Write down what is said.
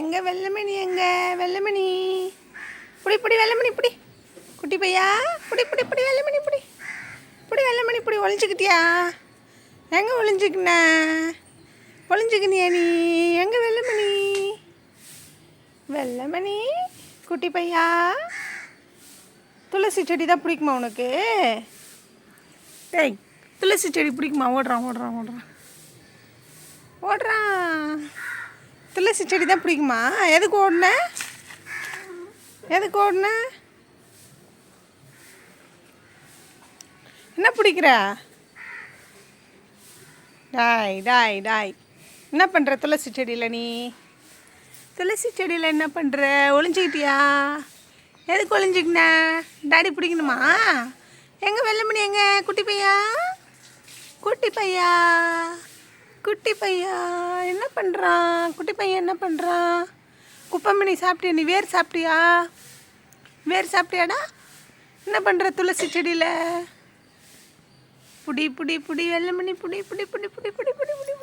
எங்க வெள்ளமணி, எங்க வெள்ளமணி? புடி புடி வெள்ளமணி புடி. குட்டி பையா புடி புடி புடி வெள்ளமணி புடி. புடி வெள்ளமணி புடி. ஒளிஞ்சுக்கிட்டியா? எங்கே ஒளிஞ்சுக்கின? ஒளிஞ்சுக்கினியா நீ? எங்கே வெள்ளமணி? வெள்ளமணி குட்டி பையா, துளசி செடி தான் பிடிக்குமா உனக்கு? டேய், துளசி செடி பிடிக்குமா? ஓடுறான் ஓடுறான் ஓடுறான் ஓடுறான். துளசி செடி தான் பிடிக்குமா? எதுக்கு ஓடுன? எதுக்கு ஓடுன? என்ன பிடிக்கிற? டாய் டாய் டாய். என்ன பண்ணுற துளசி செடியில் நீ? துளசி செடியில் என்ன பண்ணுற? ஒளிஞ்சிக்கிட்டியா? எதுக்கு ஒளிஞ்சிக்கின? டாடி பிடிக்கணுமா? எங்கே வெள்ளமணி? எங்கே குட்டி பையா? குட்டி பையா, குட்டி பையா என்ன பண்ணுறான்? குட்டி பையன் என்ன பண்ணுறான்? குப்பைமணி சாப்பிட்டியா நீ? வேர் சாப்பிட்டியா? வேர் சாப்பிட்டியாடா? என்ன பண்ணுற துளசி செடியில்? புடி புடி புடி வெள்ளமணி புடி புடி புடி புடி புடி புடி புடி.